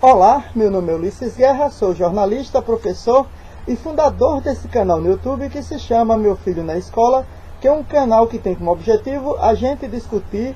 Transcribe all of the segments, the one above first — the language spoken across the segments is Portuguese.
Olá, meu nome é Ulisses Guerra, sou jornalista, professor e fundador desse canal no YouTube que se chama Meu Filho na Escola, que é um canal que tem como objetivo a gente discutir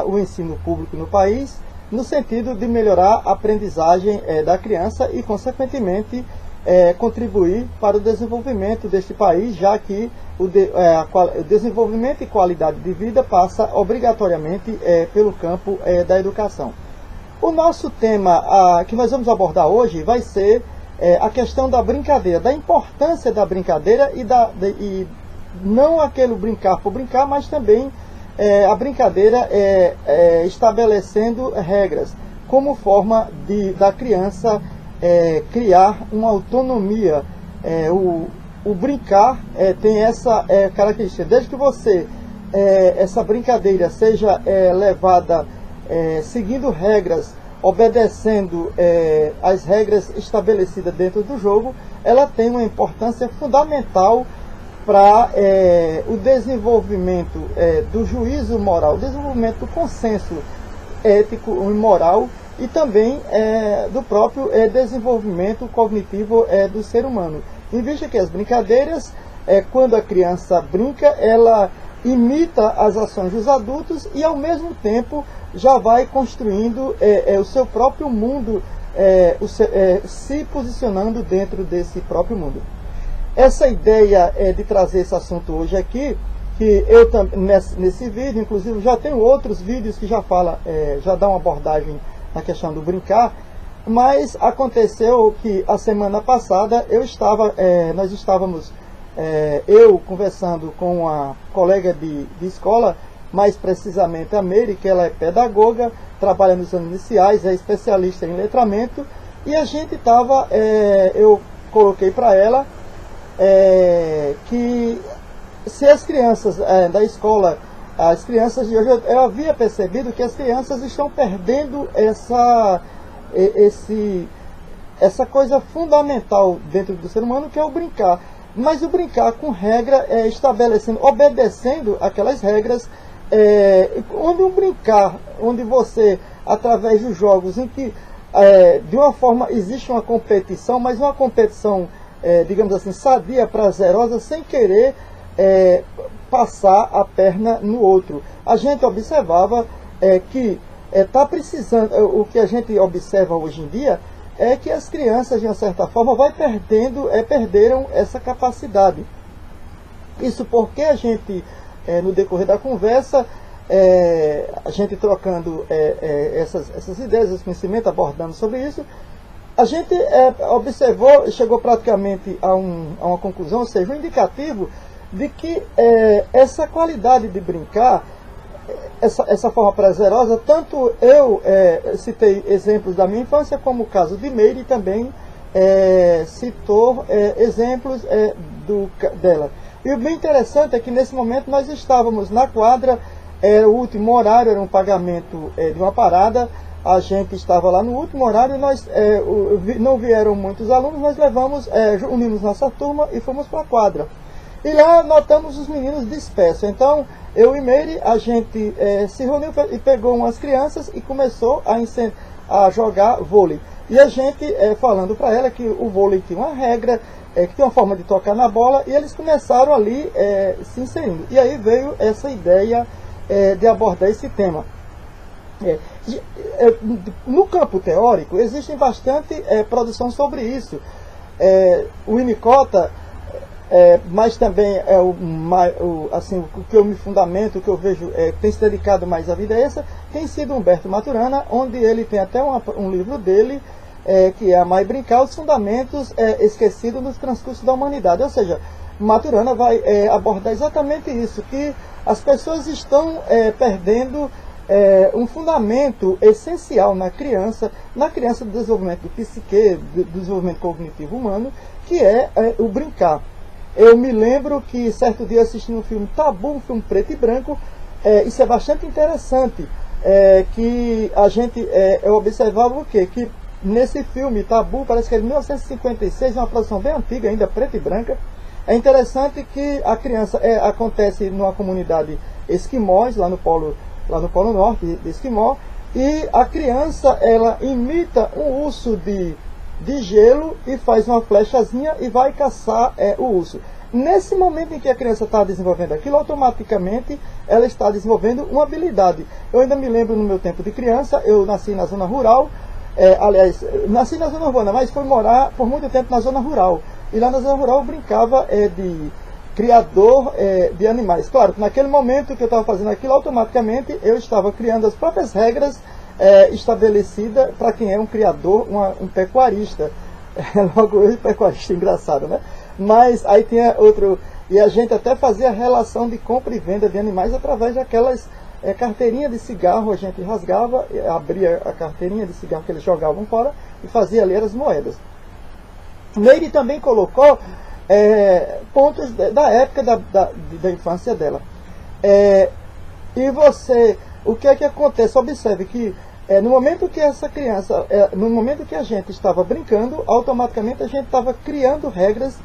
o ensino público no país, no sentido de melhorar a aprendizagem da criança e, consequentemente, contribuir para o desenvolvimento deste país, já que o desenvolvimento e qualidade de vida passa obrigatoriamente pelo campo da educação. O nosso tema que nós vamos abordar hoje vai ser a questão da brincadeira, da importância da brincadeira e não aquele brincar por brincar, mas também a brincadeira estabelecendo regras, como forma da criança criar uma autonomia. O brincar tem essa característica, desde que essa brincadeira seja levada seguindo regras, obedecendo as regras estabelecidas dentro do jogo, ela tem uma importância fundamental para o desenvolvimento do juízo moral, o desenvolvimento do consenso ético e moral e também do próprio desenvolvimento cognitivo do ser humano. Em vista que as brincadeiras, quando a criança brinca, ela imita as ações dos adultos e ao mesmo tempo já vai construindo o seu próprio mundo, se posicionando dentro desse próprio mundo. Essa ideia de trazer esse assunto hoje aqui, que eu nesse vídeo, inclusive já tenho outros vídeos que já dão uma abordagem na questão do brincar, mas aconteceu que a semana passada nós estávamos eu conversando com uma colega de escola, mais precisamente a Meire, que ela é pedagoga, trabalha nos anos iniciais, é especialista em letramento, e a gente eu coloquei para ela que se as crianças da escola, as crianças de hoje, eu havia percebido que as crianças estão perdendo essa coisa fundamental dentro do ser humano, que é o brincar. Mas o brincar com regra, obedecendo aquelas regras, onde você, através dos jogos, em que de uma forma existe uma competição, mas uma competição, digamos assim, sadia, prazerosa, sem querer passar a perna no outro. A gente observava que está precisando, o que a gente observa hoje em dia, é que as crianças, de uma certa forma, perderam essa capacidade. Isso porque a gente, no decorrer da conversa, a gente trocando essas ideias, esse conhecimento, abordando sobre isso, a gente observou, chegou praticamente a uma conclusão, ou seja, um indicativo de que essa qualidade de brincar, essa forma prazerosa, tanto eu citei exemplos da minha infância, como o caso de Meire também citou exemplos dela. E o bem interessante é que nesse momento nós estávamos na quadra, era o último horário, era um pagamento de uma parada, a gente estava lá no último horário, não vieram muitos alunos, nós unimos nossa turma e fomos para a quadra. E lá notamos os meninos dispersos. Então, eu e Meire, a gente se reuniu e pegou umas crianças e começou a jogar vôlei. E a gente falando para ela que o vôlei tinha uma regra, que tinha uma forma de tocar na bola, e eles começaram ali se inserindo. E aí veio essa ideia de abordar esse tema. No campo teórico, existe bastante produção sobre isso. O Winnicott, mas também o que eu me fundamento, o que eu vejo tem se dedicado mais à vida tem sido Humberto Maturana, onde ele tem até um livro dele, que é Amar e Brincar, os fundamentos esquecidos nos transcursos da humanidade. Ou seja, Maturana vai abordar exatamente isso, que as pessoas estão perdendo um fundamento essencial na criança do desenvolvimento do psique, do desenvolvimento cognitivo humano, que é o brincar. Eu me lembro que certo dia assistindo um filme Tabu, um filme preto e branco, isso é bastante interessante, que a gente observava o quê? Que nesse filme Tabu, parece que é de 1956, uma produção bem antiga, ainda preta e branca. É interessante que a criança acontece numa comunidade esquimós, lá no Polo Norte de Esquimó, e a criança, ela imita um urso de gelo e faz uma flechazinha e vai caçar o urso. Nesse momento em que a criança está desenvolvendo aquilo, automaticamente ela está desenvolvendo uma habilidade. Eu ainda me lembro no meu tempo de criança, eu nasci na zona rural, aliás, nasci na zona urbana, mas fui morar por muito tempo na zona rural. E lá na zona rural eu brincava de criador de animais. Claro que naquele momento que eu estava fazendo aquilo, automaticamente eu estava criando as próprias regras estabelecidas para quem é um criador, um pecuarista. Logo hoje, pecuarista, engraçado, né? Mas aí tinha outro, e a gente até fazia a relação de compra e venda de animais através daquelas carteirinhas de cigarro. A gente rasgava, abria a carteirinha de cigarro que eles jogavam fora e fazia ali as moedas. Neide também colocou pontos da época da infância dela. E você, o que é que acontece? Observe que no momento que essa criança, no momento que a gente estava brincando, automaticamente a gente estava criando regras,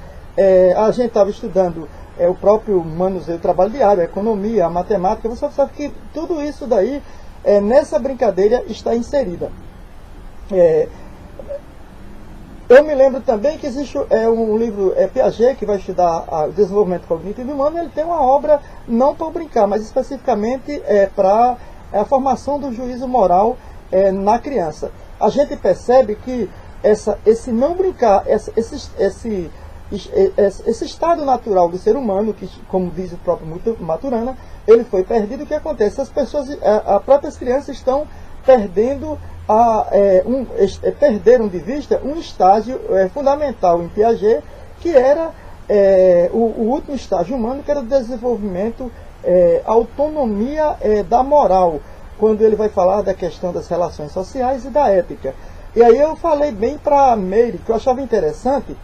a gente estava estudando o próprio manuseio, o trabalho diário, a economia, a matemática. Você sabe que tudo isso daí, nessa brincadeira, está inserida. Eu me lembro também que existe um livro, Piaget, que vai estudar o desenvolvimento cognitivo humano. Ele tem uma obra não para brincar, mas especificamente para a formação do juízo moral na criança. A gente percebe que esse não brincar, esse estado natural do ser humano, que, como diz o próprio Maturana, ele foi perdido. O que acontece? As pessoas, as próprias crianças estão perdendo perderam de vista um estágio fundamental em Piaget, que era o último estágio humano, que era o desenvolvimento, autonomia da moral, quando ele vai falar da questão das relações sociais e da ética. E aí eu falei bem para Meire, que eu achava interessante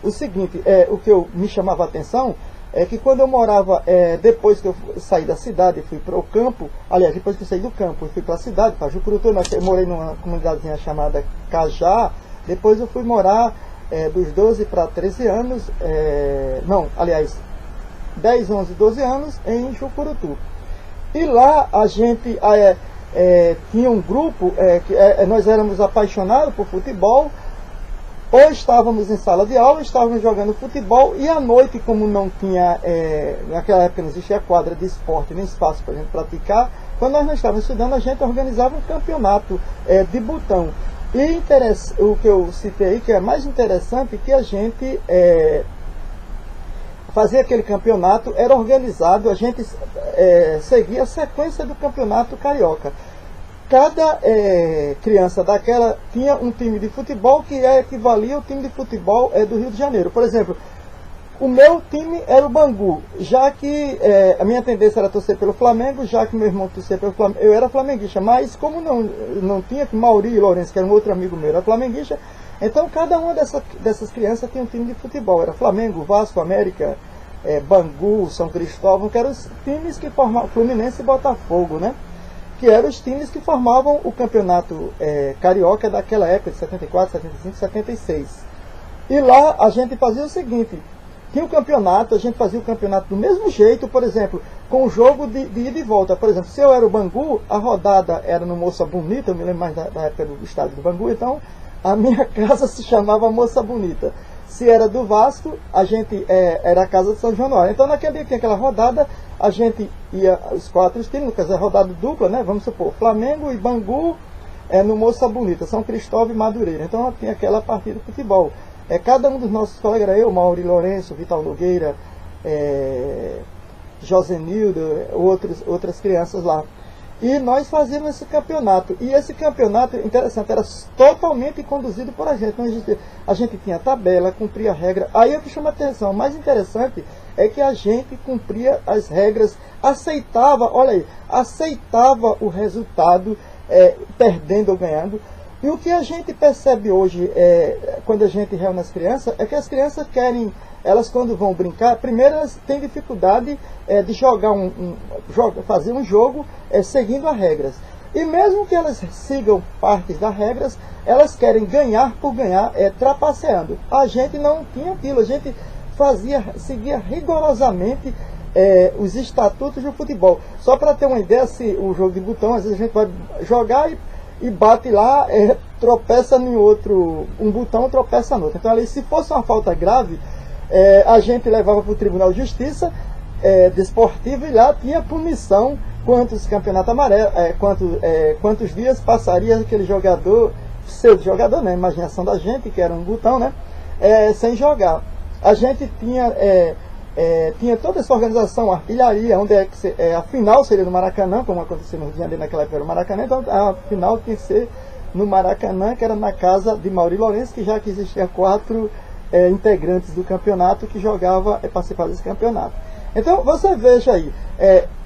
o seguinte, o que me chamava a atenção é que quando eu morava, depois que eu saí da cidade e fui para o campo, aliás, depois que eu saí do campo e fui para a cidade, para Jucurutu, eu morei numa comunidadezinha chamada Cajá. Depois eu fui morar dos 12 para 13 anos, não, aliás, 10, 11, 12 anos em Jucurutu. E lá a gente tinha um grupo, nós éramos apaixonados por futebol. Ou estávamos em sala de aula, estávamos jogando futebol, e à noite, como não tinha, naquela época não existia quadra de esporte, nem espaço para a gente praticar, quando nós não estávamos estudando, a gente organizava um campeonato de botão. E o que eu citei aí, que é mais interessante, que a gente fazia aquele campeonato, era organizado, a gente seguia a sequência do campeonato carioca. Cada criança daquela tinha um time de futebol que equivalia ao time de futebol do Rio de Janeiro. Por exemplo, o meu time era o Bangu, já que a minha tendência era torcer pelo Flamengo, já que meu irmão torcia pelo Flamengo, eu era flamenguista, mas como não tinha, que Mauri e Lourenço, que era um outro amigo meu, era flamenguista, então cada uma dessas crianças tinha um time de futebol. Era Flamengo, Vasco, América, Bangu, São Cristóvão, que eram os times que formavam, Fluminense e Botafogo, né? Que eram os times que formavam o campeonato carioca daquela época, de 74, 75, 76. E lá a gente fazia o seguinte, tinha o campeonato, a gente fazia o campeonato do mesmo jeito, por exemplo, com o jogo de ida e volta. Por exemplo, se eu era o Bangu, a rodada era no Moça Bonita, eu me lembro mais da época do estádio do Bangu, então a minha casa se chamava Moça Bonita. Se era do Vasco, a gente era a casa de São Januário. Então naquele dia que tinha aquela rodada, a gente ia, os 4 times, quer dizer, rodada dupla, né? Vamos supor, Flamengo e Bangu no Moça Bonita, São Cristóvão e Madureira. Então tinha aquela partida de futebol. Cada um dos nossos colegas, era eu, Mauri Lourenço, Vital Nogueira, Josenildo, outras crianças lá. E nós fazíamos esse campeonato. E esse campeonato, interessante, era totalmente conduzido por a gente. Então, a gente tinha tabela, cumpria a regra. Aí o que chama a atenção, o mais interessante é que a gente cumpria as regras, aceitava, olha aí, aceitava o resultado, perdendo ou ganhando. E o que a gente percebe hoje, quando a gente reúne as crianças, é que as crianças querem, elas quando vão brincar, primeiro elas têm dificuldade de jogar fazer um jogo seguindo as regras. E mesmo que elas sigam partes das regras, elas querem ganhar por ganhar, trapaceando. A gente não tinha aquilo, a gente seguia rigorosamente os estatutos do futebol. Só para ter uma ideia, se o jogo de botão, às vezes a gente vai jogar e bate lá, tropeça em outro, um botão tropeça no outro. Então ali, se fosse uma falta grave, a gente levava para o Tribunal de Justiça desportivo e lá tinha punição, quantos campeonatos amarelos, quantos dias passaria aquele jogador, pseudo-jogador, né, imaginação da gente, que era um botão, né, sem jogar. A gente tinha toda essa organização, artilharia, onde a final seria no Maracanã, como aconteceu no Rio de Janeiro naquela época, era o Maracanã, então a final tinha que ser no Maracanã, que era na casa de Mauri Lourenço, que já que existia 4 integrantes do campeonato que participavam desse campeonato. Então você veja aí,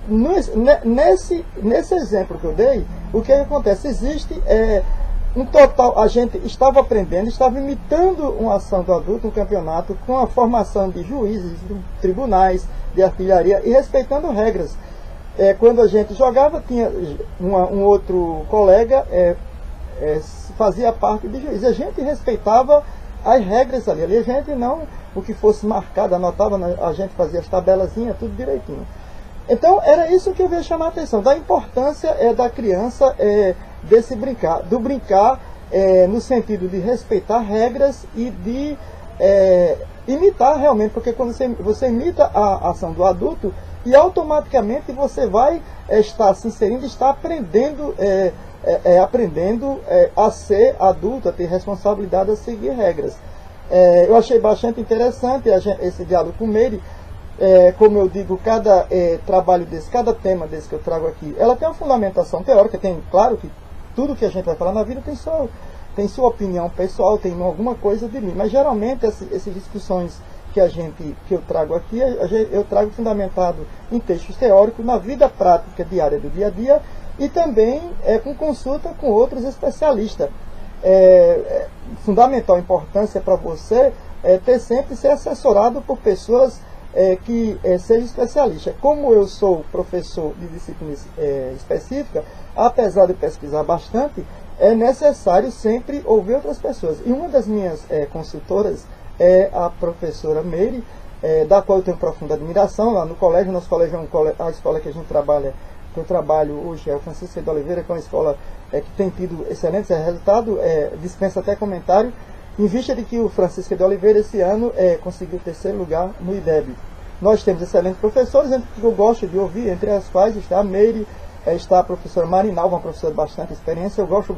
nesse exemplo que eu dei, o que acontece? Existe um total, a gente estava aprendendo, estava imitando uma ação do adulto, um campeonato, com a formação de juízes, de tribunais, de artilharia e respeitando regras. Quando a gente jogava, tinha um outro colega, fazia parte de juiz, e a gente respeitava as regras ali. A gente não, o que fosse marcado, anotava, a gente fazia as tabelazinhas, tudo direitinho. Então era isso que eu veio chamar a atenção, da importância da criança, desse brincar, do brincar no sentido de respeitar regras e de imitar realmente, porque quando você imita a ação do adulto, e automaticamente você vai estar se inserindo, está aprendendo, aprendendo a ser adulto, a ter responsabilidade, a seguir regras. Eu achei bastante interessante esse diálogo com o Meire. Como eu digo, cada trabalho desse, cada tema desse que eu trago aqui, ela tem uma fundamentação teórica, claro que tudo que a gente vai falar na vida tem sua opinião pessoal, tem alguma coisa de mim, mas geralmente essas discussões que eu trago aqui, eu trago fundamentado em textos teóricos, na vida prática diária do dia a dia, e também com consulta com outros especialistas. Fundamental importância para você ter sempre ser assessorado por pessoas que sejam especialistas. Como eu sou professor de disciplina específica, apesar de pesquisar bastante, é necessário sempre ouvir outras pessoas. E uma das minhas consultoras é a professora Meire, da qual eu tenho profunda admiração. Lá no colégio, nosso colégio é a escola que a gente trabalha, que eu trabalho hoje, é o Francisco de Oliveira, que é uma escola que tem tido excelentes resultados, dispensa até comentário, em vista de que o Francisco de Oliveira esse ano conseguiu o 3º lugar no IDEB. Nós temos excelentes professores, que eu gosto de ouvir, entre as quais está a Meire, está a professora Marinalva, uma professora de bastante experiência. Eu gosto,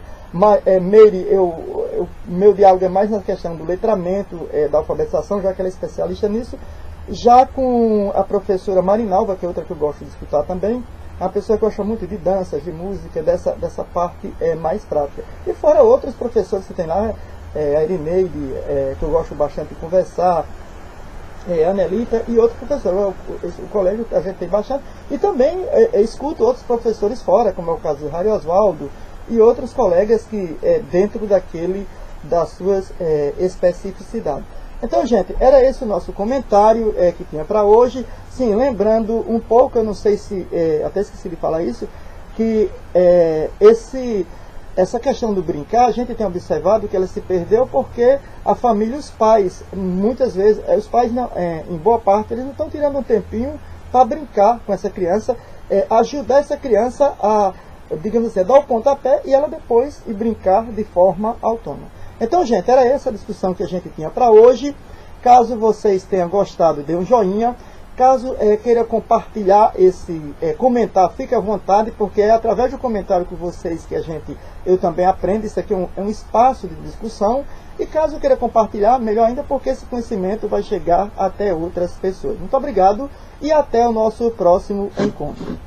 Meire, meu diálogo é mais na questão do letramento, da alfabetização, já que ela é especialista nisso. Já com a professora Marinalva, que é outra que eu gosto de escutar também, é uma pessoa que gosta muito de danças, de música, dessa parte mais prática. E fora outros professores que tem lá, a Irineide, que eu gosto bastante de conversar, a Anelita e outros professores. O colégio a gente tem bastante. E também escuto outros professores fora, como é o caso do Harry Oswaldo e outros colegas que dentro das suas especificidades. Então, gente, era esse o nosso comentário que tinha para hoje. Sim, lembrando um pouco, eu não sei se, até esqueci de falar isso, que essa questão do brincar, a gente tem observado que ela se perdeu porque a família, os pais, muitas vezes, os pais, em boa parte, eles não estão tirando um tempinho para brincar com essa criança, ajudar essa criança a, digamos assim, dar o pontapé e ela depois ir brincar de forma autônoma. Então, gente, era essa a discussão que a gente tinha para hoje. Caso vocês tenham gostado, dê um joinha. Caso queira compartilhar comentar, fique à vontade, porque é através do comentário com vocês que eu também aprendo. Isso aqui é um espaço de discussão. E caso queira compartilhar, melhor ainda, porque esse conhecimento vai chegar até outras pessoas. Muito obrigado e até o nosso próximo encontro.